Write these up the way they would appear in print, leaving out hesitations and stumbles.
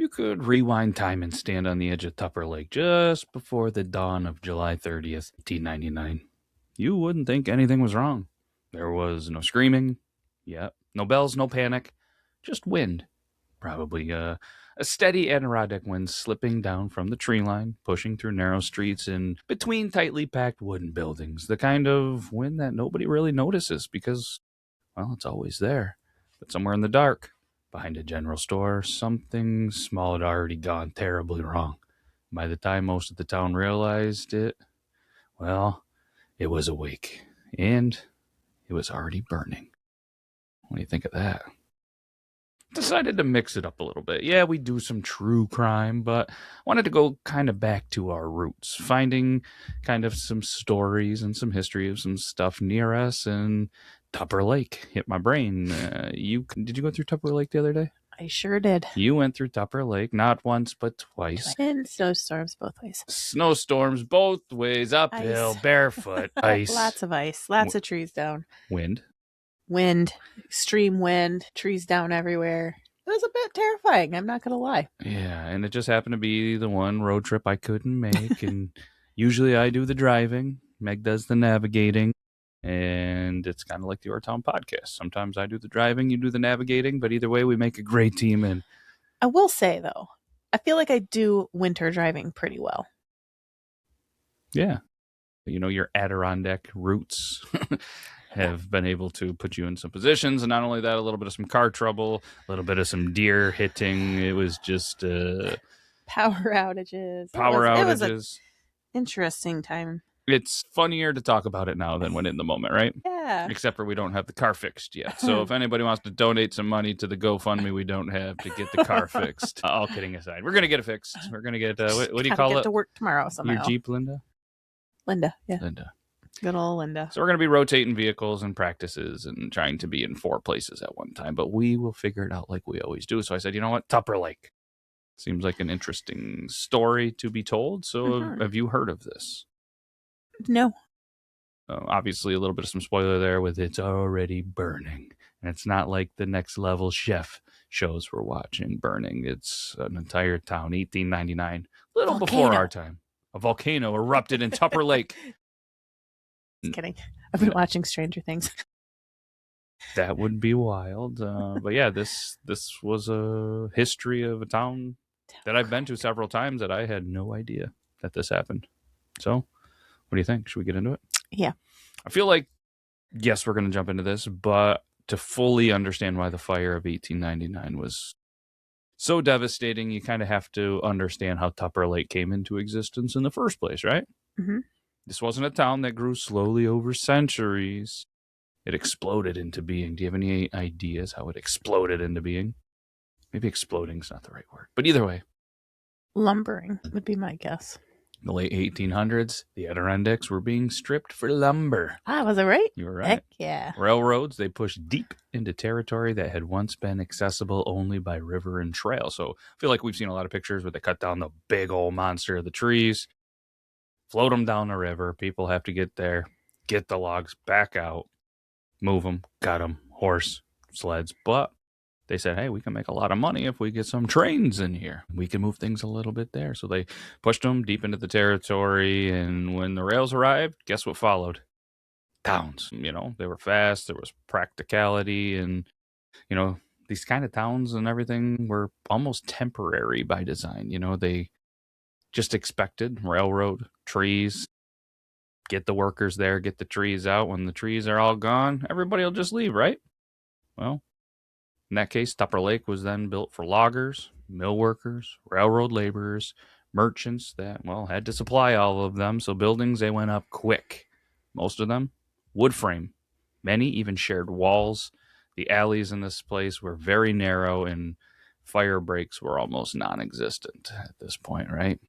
you could rewind time and stand on the edge of Tupper Lake just before the dawn of July 30th, 1899. You wouldn't think anything was wrong. There was no screaming. Yep. No bells, no panic. Just wind. Probably a steady Adirondack wind slipping down from the tree line, pushing through narrow streets and between tightly packed wooden buildings. The kind of wind that nobody really notices because, well, it's always there. But somewhere in the dark, behind a general store, something small had already gone terribly wrong. By the time most of the town realized it, well, it was awake. And it was already burning. What do you think of that? Decided to mix it up a little bit. Yeah, we do some true crime, but wanted to go kind of back to our roots, finding kind of some stories and some history of some stuff near us. And Tupper Lake hit my brain. Did you go through Tupper Lake the other day? I sure did. You went through Tupper Lake, not once, but twice. And snowstorms both ways. Snowstorms both ways, uphill, Ice. Barefoot, ice. Lots of ice. Lots of trees down. Wind. Extreme wind, trees down everywhere. It was a bit terrifying, I'm not going to lie. Yeah, and it just happened to be the one road trip I couldn't make. And usually I do the driving. Meg does the navigating. And it's kind of like the Yore Town Podcast. Sometimes I do the driving, you do the navigating. But either way, we make a great team. And I will say, though, I feel like I do winter driving pretty well. Yeah. You know, your Adirondack roots have been able to put you in some positions. And not only that, a little bit of some car trouble, a little bit of some deer hitting. It was just power outages. It was an interesting time. It's funnier to talk about it now than when in the moment, right? Yeah. Except for we don't have the car fixed yet. So if anybody wants to donate some money to the GoFundMe we don't have to get the car fixed. All kidding aside. We're going to get it fixed. We're going to get, what do you call get it? To work tomorrow somehow. Your Jeep, Linda? Linda, yeah. Linda. Good old Linda. So we're going to be rotating vehicles and practices and trying to be in 4 places at one time. But we will figure it out like we always do. So I said, you know what? Tupper Lake. Seems like an interesting story to be told. So have you heard of this? No. Obviously, a little bit of some spoiler there with it's already burning. And it's not like the Next Level Chef shows we're watching burning. It's an entire town, 1899, a little before our time. A volcano erupted in Tupper Lake. Just kidding. I've been watching Stranger Things. That would be wild. But yeah, this was a history of a town that I've been to several times that I had no idea that this happened. So, what do you think? Should we get into it? Yeah. I feel like, yes, we're going to jump into this, but to fully understand why the fire of 1899 was so devastating, you kind of have to understand how Tupper Lake came into existence in the first place, right? Mm-hmm. This wasn't a town that grew slowly over centuries. It exploded into being. Do you have any ideas how it exploded into being? Maybe exploding is not the right word, but either way. Lumbering would be my guess. In the late 1800s, the Adirondacks were being stripped for lumber. Ah, was I right? You were right. Heck yeah. Railroads, they pushed deep into territory that had once been accessible only by river and trail. So I feel like we've seen a lot of pictures where they cut down the big old monster of the trees, float them down the river. People have to get there, get the logs back out, move them, cut them, horse, sleds. But they said, hey, we can make a lot of money if we get some trains in here. We can move things a little bit there. So they pushed them deep into the territory. And when the rails arrived, guess what followed? Towns. You know, they were fast. There was practicality. And, you know, these kind of towns and everything were almost temporary by design. You know, they just expected railroad, trees, get the workers there, get the trees out. When the trees are all gone, everybody will just leave, right? Well, in that case, Tupper Lake was then built for loggers, mill workers, railroad laborers, merchants that, well, had to supply all of them. So buildings, they went up quick. Most of them, wood frame. Many even shared walls. The alleys in this place were very narrow and fire breaks were almost non-existent at this point, right?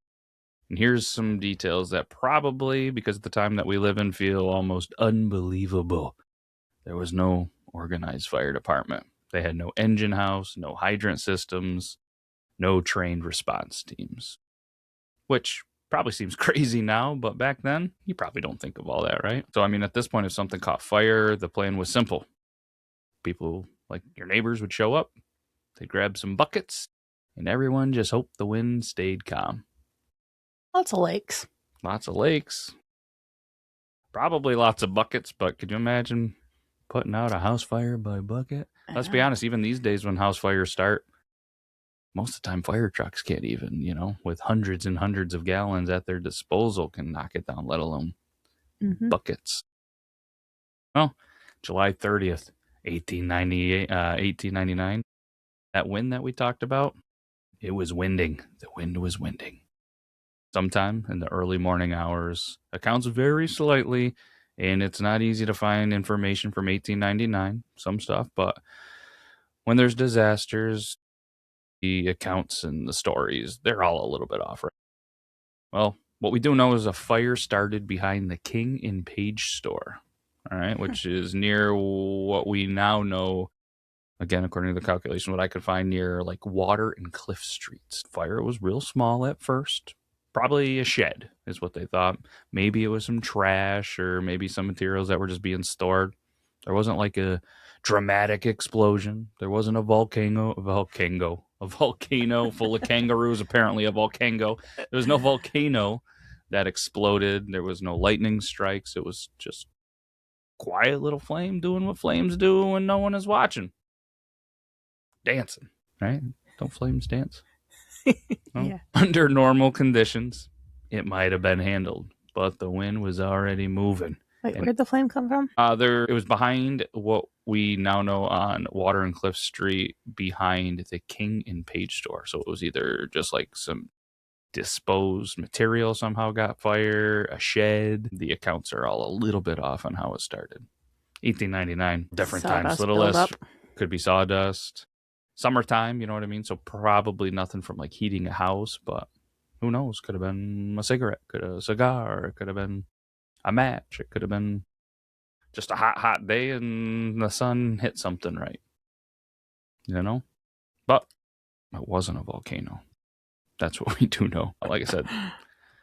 And here's some details that probably, because of the time that we live in, feel almost unbelievable. There was no organized fire department. They had no engine house, no hydrant systems, no trained response teams. Which probably seems crazy now, but back then, you probably don't think of all that, right? So, I mean, at this point, if something caught fire, the plan was simple. People, like your neighbors, would show up. They'd grab some buckets, and everyone just hoped the wind stayed calm. Lots of lakes. Lots of lakes. Probably lots of buckets, but could you imagine putting out a house fire by bucket? Let's be honest, even these days when house fires start, most of the time fire trucks can't even, with hundreds and hundreds of gallons at their disposal, can knock it down, let alone buckets. Well, July 30th, 1899, that wind that we talked about, it was winding. The wind was winding. Sometime in the early morning hours, accounts vary slightly, and it's not easy to find information from 1899, some stuff, but when there's disasters, the accounts and the stories, they're all a little bit off. Right? Well, what we do know is a fire started behind the King and Page store, all right, which is near what we now know, again, according to the calculation, what I could find near like Water and Cliff Streets. Fire was real small at first. Probably a shed is what they thought. Maybe it was some trash or maybe some materials that were just being stored. There wasn't like a dramatic explosion. There wasn't a volcano full of kangaroos, apparently a volcano. There was no volcano that exploded. There was no lightning strikes. It was just quiet little flame doing what flames do when no one is watching. Dancing, right? Don't flames dance? Well, Yeah. Under normal conditions, it might have been handled, but the wind was already moving. Wait, where'd the flame come from? It was behind what we now know on Water and Cliff Street, behind the King and Page store. So it was either just like some disposed material somehow got fire, a shed. The accounts are all a little bit off on how it started. 1899, different times, little less. Could be sawdust. Summertime, you know what I mean? So probably nothing from like heating a house, but who knows? Could have been a cigarette, could have been a cigar, it could have been a match, it could have been just a hot day and the sun hit something right. But it wasn't a volcano. That's what we do know. Like I said,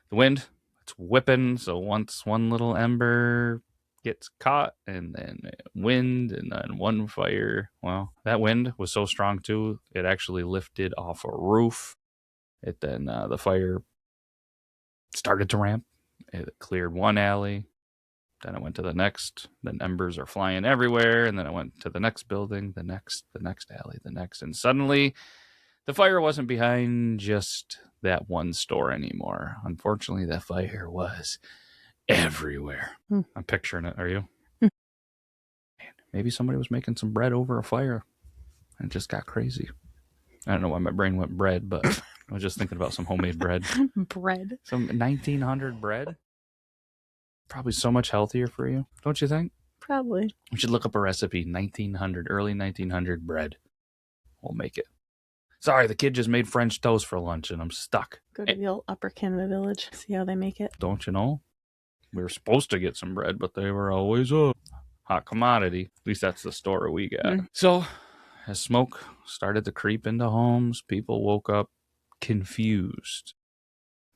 the wind, it's whipping. So once one little ember gets caught and then wind and then one fire. Well, that wind was so strong too, it actually lifted off a roof. It then the fire started to ramp. It cleared one alley. Then it went to the next. Then embers are flying everywhere. And then it went to the next building, the next alley, the next. And suddenly the fire wasn't behind just that one store anymore. Unfortunately, the fire was everywhere. I'm picturing it. Are you? Man, maybe somebody was making some bread over a fire and it just got crazy. I don't know why my brain went bread, but I was just thinking about some homemade bread. Bread. Some 1900 bread. Probably so much healthier for you, don't you think? Probably. We should look up a recipe. Early 1900 bread. We'll make it. Sorry, the kid just made French toast for lunch and I'm stuck. Go to the old Upper Canada Village. See how they make it. Don't you know? We were supposed to get some bread, but they were always a hot commodity. At least that's the story we got. So, as smoke started to creep into homes, people woke up confused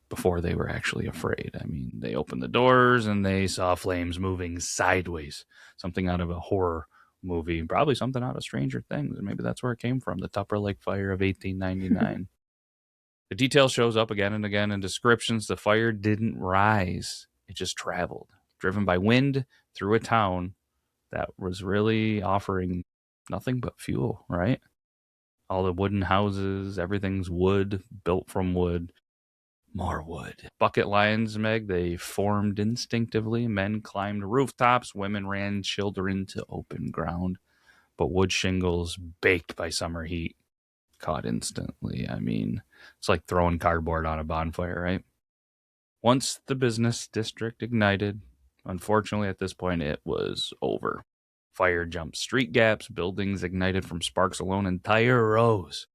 before they were actually afraid. I mean, they opened the doors and they saw flames moving sideways. Something out of a horror movie, probably something out of Stranger Things. And maybe that's where it came from, the Tupper Lake fire of 1899. The detail shows up again and again in descriptions. The fire didn't rise. It just traveled, driven by wind through a town that was really offering nothing but fuel, right? All the wooden houses, everything's wood, built from wood. More wood. Bucket lines, Meg, they formed instinctively. Men climbed rooftops. Women ran children to open ground. But wood shingles, baked by summer heat, caught instantly. I mean, it's like throwing cardboard on a bonfire, right? Once the business district ignited, unfortunately at this point it was over. Fire jumped street gaps, buildings ignited from sparks alone, entire rows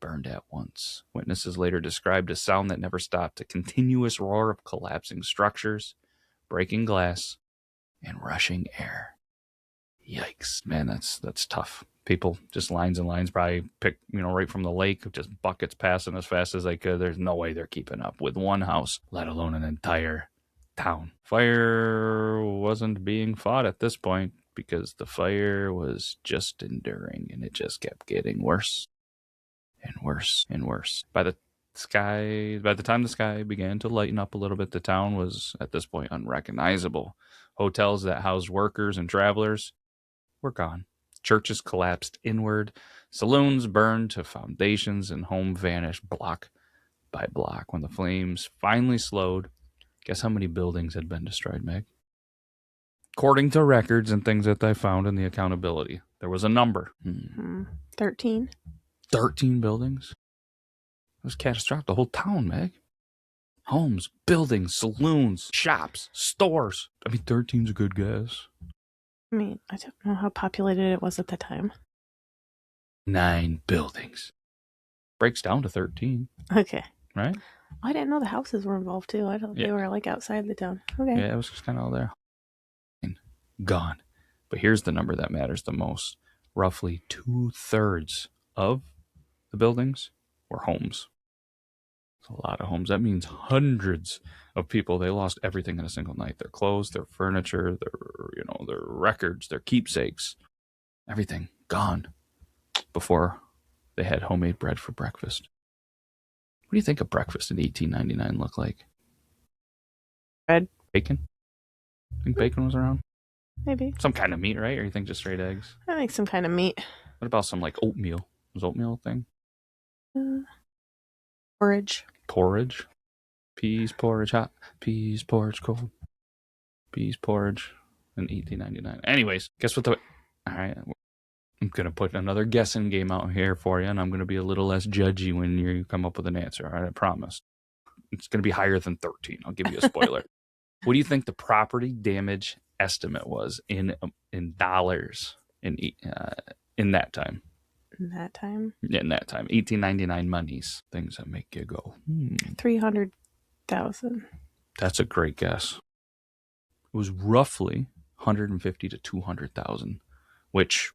burned at once. Witnesses later described a sound that never stopped, a continuous roar of collapsing structures, breaking glass, and rushing air. Yikes, man, that's tough. People, just lines and lines, probably picked, right from the lake, just buckets passing as fast as they could. There's no way they're keeping up with one house, let alone an entire town. Fire wasn't being fought at this point because the fire was just enduring and it just kept getting worse and worse and worse. By the time the sky began to lighten up a little bit, the town was at this point unrecognizable. Hotels that housed workers and travelers were gone. Churches collapsed inward, saloons burned to foundations, and home vanished block by block. When the flames finally slowed, guess how many buildings had been destroyed, Meg? According to records and things that I found in the accountability, there was a number. 13. 13 buildings? It was catastrophic. The whole town, Meg. Homes, buildings, saloons, shops, stores. I mean, 13's a good guess. I mean, I don't know how populated it was at the time. 9 buildings. Breaks down to 13. Okay. Right? I didn't know the houses were involved too. I thought they were like outside the town. Okay. Yeah, it was just kind of all there. Gone. But here's the number that matters the most. Roughly 2/3 of the buildings were homes. It's a lot of homes. That means hundreds of people. They lost everything in a single night. Their clothes, their furniture, their records, their keepsakes. Everything gone before they had homemade bread for breakfast. What do you think a breakfast in 1899 looked like? Bread. Bacon? Think bacon was around? Maybe. Some kind of meat, right? Or you think just straight eggs? I think some kind of meat. What about some like oatmeal? Was oatmeal a thing? Porridge. Porridge? Peas porridge hot. Peas porridge cold. Peas porridge in 1899. Anyways, guess what all right. I'm going to put another guessing game out here for you, and I'm going to be a little less judgy when you come up with an answer. All right, I promise. It's going to be higher than 13. I'll give you a spoiler. What do you think the property damage estimate was in dollars in that time? In that time? Yeah, in that time. 1899 monies. Things that make you go, 300,000. That's a great guess. It was roughly 150 to 200,000, which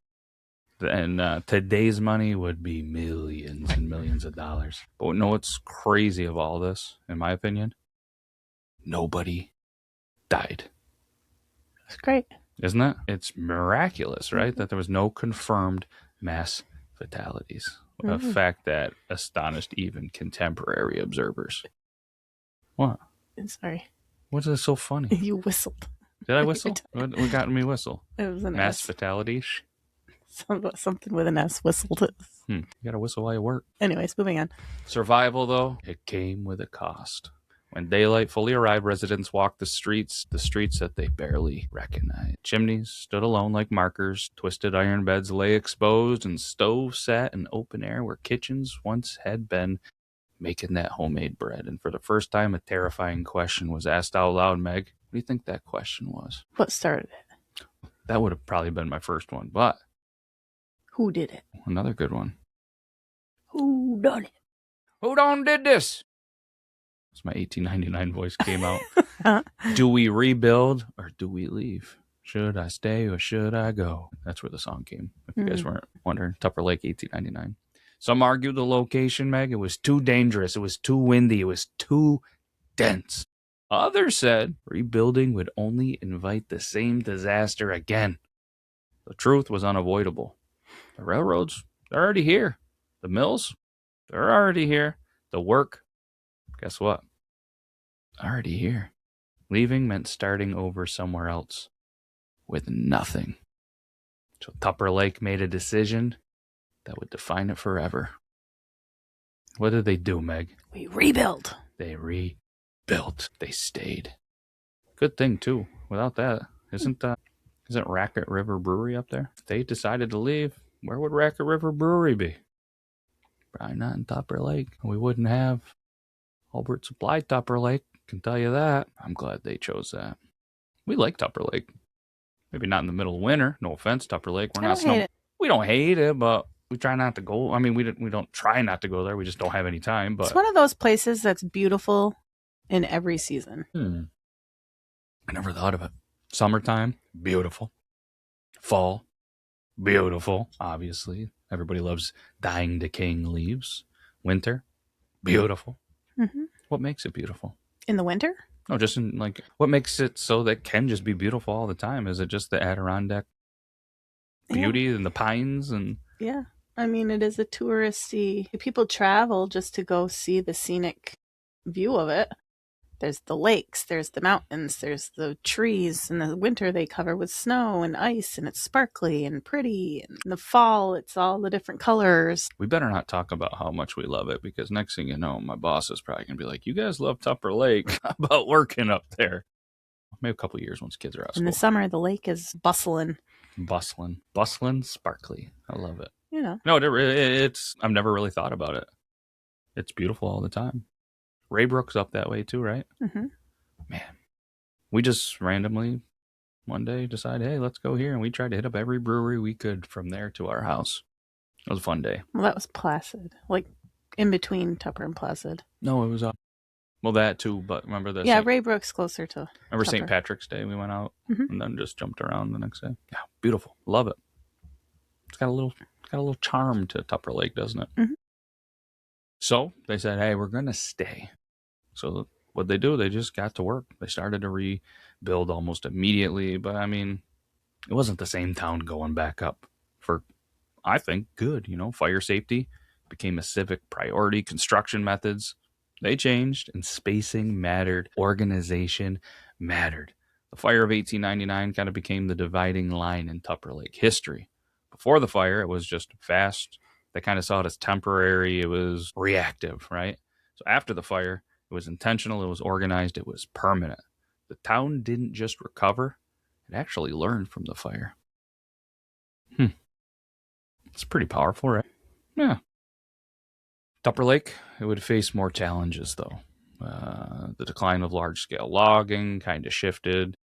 in today's money would be millions and millions of dollars. But you know what's crazy of all this, in my opinion? Nobody died. That's great. Isn't it? It's miraculous, right? That there was no confirmed mass fatalities. A fact that astonished even contemporary observers. What? Sorry. What is so funny? You whistled. Did I whistle? What got me whistle? It was an mass S. fatalities. Something with an S whistled. You gotta whistle while you work. Anyways, moving on. Survival, though, it came with a cost. When daylight fully arrived, residents walked the streets that they barely recognized. Chimneys stood alone like markers. Twisted iron beds lay exposed, and stoves sat in open air where kitchens once had been, making that homemade bread. And for the first time, a terrifying question was asked out loud. Meg, what do you think that question was? What started it? That would have probably been my first one, but who did it? Another good one. Who done it? Who done did this? As my 1899 voice came out. Do we rebuild or do we leave? Should I stay or should I go? That's where the song came, if you guys weren't wondering. Tupper Lake, 1899. Some argued the location, Meg. It was too dangerous. It was too windy. It was too dense. Others said rebuilding would only invite the same disaster again. The truth was unavoidable. The railroads, they're already here. The mills, they're already here. The work, guess what? Already here. Leaving meant starting over somewhere else with nothing. So Tupper Lake made a decision that would define it forever. What did they do, Meg? We rebuilt. They rebuilt. They stayed. Good thing, too. Without that, isn't Racket River Brewery up there? If they decided to leave, where would Racket River Brewery be? Probably not in Tupper Lake. We wouldn't have Albert Supply Tupper Lake, can tell you that. I'm glad they chose that. We like Tupper Lake. Maybe not in the middle of winter. No offense, Tupper Lake. We don't hate it, but we try not to go. I mean, we don't try not to go there. We just don't have any time. But it's one of those places that's beautiful in every season. I never thought of it. Summertime, beautiful. Fall, beautiful. Obviously, everybody loves dying, decaying leaves. Winter, beautiful. What makes it beautiful? In the winter? No, just in what makes it so that it can just be beautiful all the time? Is it just the Adirondack beauty and the pines and I mean, it is a touristy. People travel just to go see the scenic view of it. There's the lakes, there's the mountains, there's the trees. In the winter, they cover with snow and ice, and it's sparkly and pretty. And in the fall, it's all the different colors. We better not talk about how much we love it, because next thing you know, my boss is probably going to be like, you guys love Tupper Lake. How about working up there? Maybe a couple of years once kids are out of school. In the summer, the lake is bustling. Bustling, sparkly. I love it. You know. No, it's, I've never really thought about it. It's beautiful all the time. Raybrook's up that way too, right? Mm-hmm. Man, we just randomly one day decided, hey, let's go here. And we tried to hit up every brewery we could from there to our house. It was a fun day. Well, that was Placid. Like in between Tupper and Placid. No, it was well, that too, but remember the Raybrook's closer to remember Tupper. St. Patrick's Day we went out Mm-hmm. and then just jumped around the next day. Yeah, beautiful. Love it. It's got a little charm to Tupper Lake, doesn't it? Mm-hmm. So they said, hey, we're gonna stay. So what they do, they just got to work. They started to rebuild almost immediately, but I mean, it wasn't the same town going back up for, I think, good. Fire safety became a civic priority. Construction methods, they changed, and spacing mattered. Organization mattered. The fire of 1899 kind of became the dividing line in Tupper Lake history. Before the fire, it was just fast. They kind of saw it as temporary. It was reactive, right? So after the fire, it was intentional. It was organized. It was permanent. The town didn't just recover. It actually learned from the fire. It's pretty powerful, right? Yeah. Tupper Lake, it would face more challenges, though. The decline of large-scale logging kind of shifted.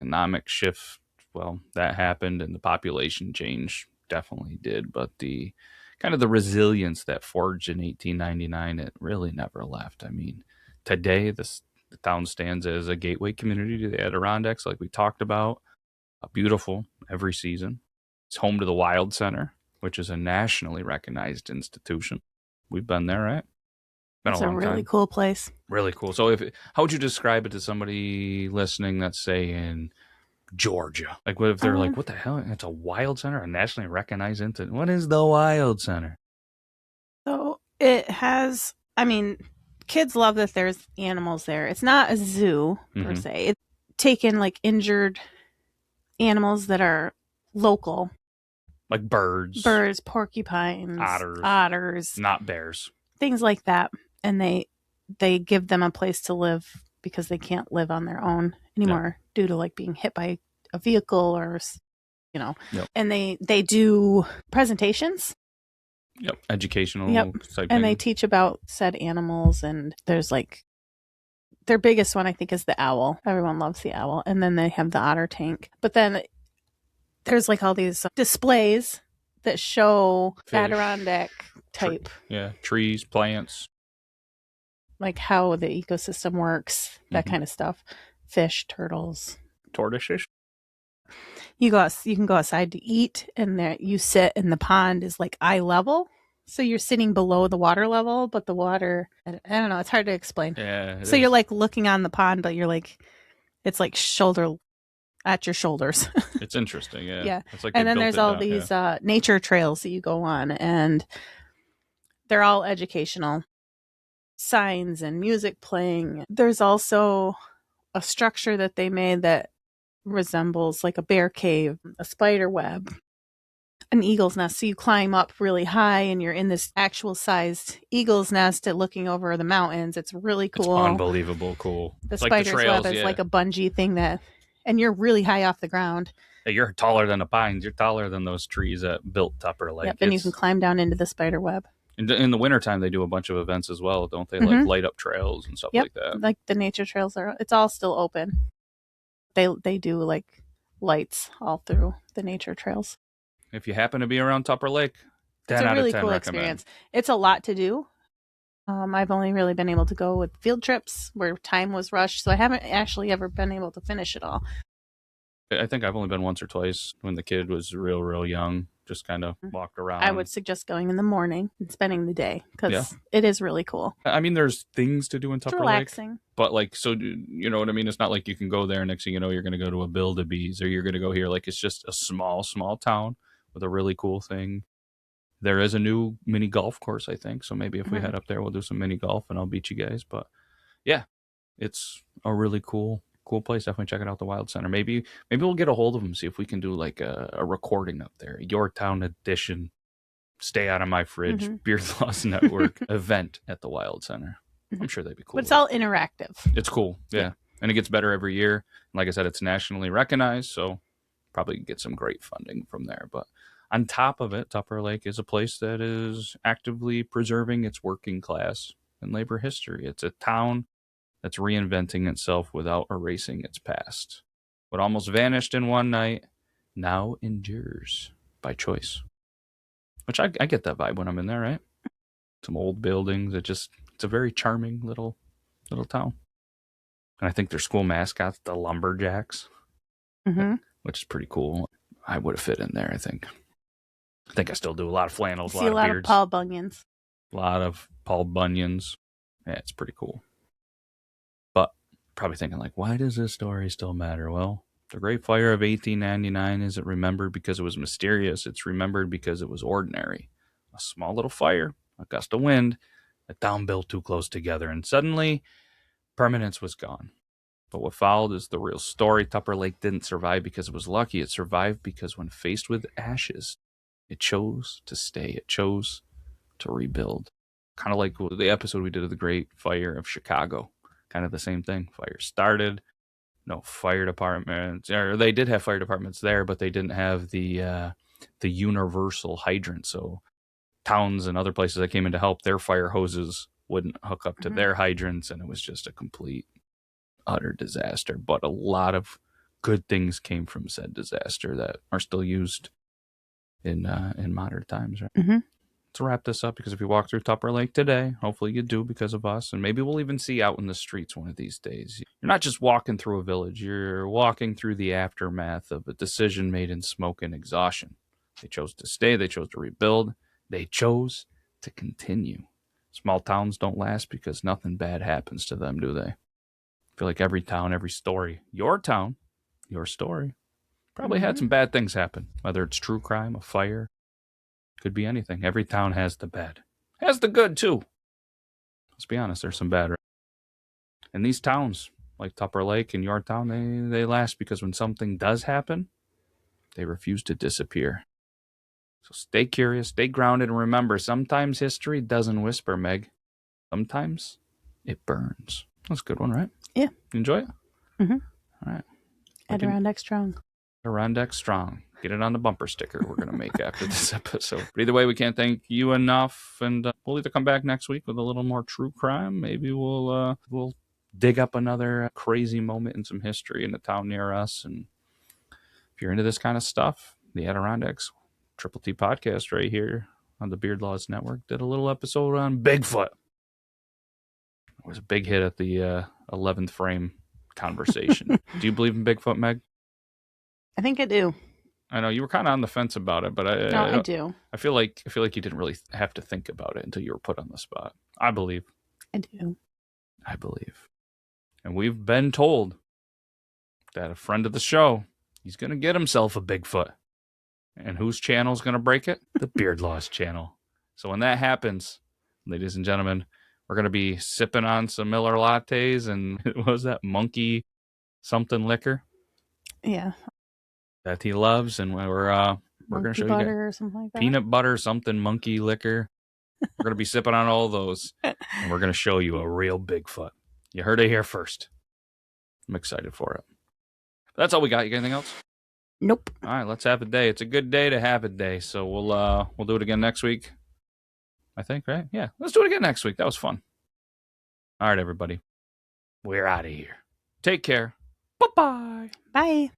Economic shift, well, that happened, and the population change definitely did. But the kind of the resilience that forged in 1899, it really never left. I mean, today, the town stands as a gateway community to the Adirondacks, like we talked about. Beautiful every season. It's home to the Wild Center, which is a nationally recognized institution. We've been there, right? It's a really cool place. Really cool. So how would you describe it to somebody listening that's, say, in Georgia? Like, what if they're like, what the hell? It's a Wild Center? A nationally recognized institution? What is the Wild Center? So it has, I mean, kids love that there's animals there. It's not a zoo, per se. It's taken, like, injured animals that are local. Like birds, porcupines, otters, not bears, things like that, and they give them a place to live because they can't live on their own anymore due to like being hit by a vehicle or and they do presentations, educational type and thing. they teach about said animals, and there's like their biggest one I think is the owl. Everyone loves the owl, and then they have the otter tank, but then there's like all these displays that show Fish, Adirondack type. Trees, plants. Like how the ecosystem works, that kind of stuff. Fish, turtles. Tortoises. You can go outside to eat, and there you sit, and the pond is like eye level. So you're sitting below the water level, but the water, I don't know, it's hard to explain. Yeah. So you're like looking on the pond, but you're like, it's like shoulder at your shoulders. It's interesting, yeah. Yeah. It's like and then there's all these nature trails that you go on, and they're all educational. Signs and music playing. There's also a structure that they made that resembles like a bear cave, a spider web, an eagle's nest. So you climb up really high and you're in this actual sized eagle's nest looking over the mountains. It's really cool. It's unbelievable cool. The spider's web is like a bungee thing and you're really high off the ground. Hey, you're taller than the pines. You're taller than those trees that built Tupper Lake. Yep, and you can climb down into the spider web. In the wintertime, they do a bunch of events as well, don't they? Like light up trails and stuff like that. Like the nature trails it's all still open. They do like lights all through the nature trails. If you happen to be around Tupper Lake, 10 out of 10 really cool recommend. Experience. It's a lot to do. I've only really been able to go with field trips where time was rushed, so I haven't actually ever been able to finish it all. I think I've only been once or twice when the kid was real young. Just kind of walked around. I would suggest going in the morning and spending the day because it is really cool. I mean, there's things to do in Tupper relaxing. Lake. But like, so you know what I mean? It's not like you can go there next thing you know, you're going to go to a Build-A-Bees or you're going to go here. Like, it's just a small town with a really cool thing. There is a new mini golf course, I think. So maybe if we Mhm. head up there, we'll do some mini golf and I'll beat you guys. But yeah, it's a really cool place. Definitely check it out, the Wild Center. Maybe we'll get a hold of them, see if we can do like a recording up there, Yore Town edition. Stay out of my fridge, Beard Laws Network event at the Wild Center. I'm sure they'd be cool. But it's all interactive. It's cool, yeah. And it gets better every year. Like I said, it's nationally recognized, so probably get some great funding from there. But on top of it, Tupper Lake is a place that is actively preserving its working class and labor history. It's a town that's reinventing itself without erasing its past. What almost vanished in one night now endures by choice. Which I get that vibe when I'm in there, right? Some old buildings. It's a very charming little town. And I think their school mascot's the Lumberjacks, which is pretty cool. I would have fit in there, I think. I still do a lot of flannels, a lot of beards. Of Paul Bunyans. A lot of Paul Bunyans. Yeah, it's pretty cool. But probably thinking like, why does this story still matter? Well, the Great Fire of 1899 isn't remembered because it was mysterious. It's remembered because it was ordinary. A small little fire, a gust of wind, a town built too close together, and suddenly permanence was gone. But what followed is the real story. Tupper Lake didn't survive because it was lucky. It survived because when faced with ashes, it chose to stay. It chose to rebuild. Kind of like the episode we did of the Great Fire of Chicago. Kind of the same thing. Fire started. No fire departments. Or they did have fire departments there, but they didn't have the universal hydrant. So towns and other places that came in to help, their fire hoses wouldn't hook up to their hydrants, and it was just a complete, utter disaster. But a lot of good things came from said disaster that are still used in modern times, right? Let's wrap this up, because if you walk through Tupper Lake today, hopefully you do because of us, and maybe we'll even see you out in the streets one of these days. You're not just walking through a village, you're walking through the aftermath of a decision made in smoke and exhaustion. They chose to stay, they chose to rebuild, they chose to continue. Small towns don't last because nothing bad happens to them, do they? I feel like every town, every story, your town, your story, probably had some bad things happen, whether it's true crime, a fire, could be anything. Every town has the bad. Has the good, too. Let's be honest, there's some bad. Right? And these towns, like Tupper Lake and Yore Town, they last because when something does happen, they refuse to disappear. So stay curious, stay grounded, and remember, sometimes history doesn't whisper, Meg. Sometimes it burns. That's a good one, right? Yeah. You enjoy it? All right. Adirondack strong. Adirondack strong. Get it on the bumper sticker we're going to make after this episode. But either way, we can't thank you enough. And we'll either come back next week with a little more true crime. Maybe we'll dig up another crazy moment in some history in a town near us. And if you're into this kind of stuff, the Adirondacks Triple T podcast right here on the Beard Laws Network did a little episode on Bigfoot. It was a big hit at the 11th frame conversation. Do you believe in Bigfoot, Meg? I think I do. I know you were kind of on the fence about it, but I do. I feel like you didn't really have to think about it until you were put on the spot. I believe. I do. I believe. And we've been told that a friend of the show, he's going to get himself a Bigfoot. And whose channel is going to break it? The Beard Laws channel. So when that happens, ladies and gentlemen, we're going to be sipping on some Miller lattes and what was that? Monkey something liquor? Yeah. That he loves, and we're going to show you butter or something like that. Peanut butter something monkey liquor. We're going to be sipping on all those, and we're going to show you a real Bigfoot. You heard it here first. I'm excited for it. But that's all we got. You got anything else? Nope. All right, let's have a day. It's a good day to have a day. So we'll do it again next week. I think, right? Yeah, let's do it again next week. That was fun. All right, everybody. We're out of here. Take care. Bye-bye. Bye.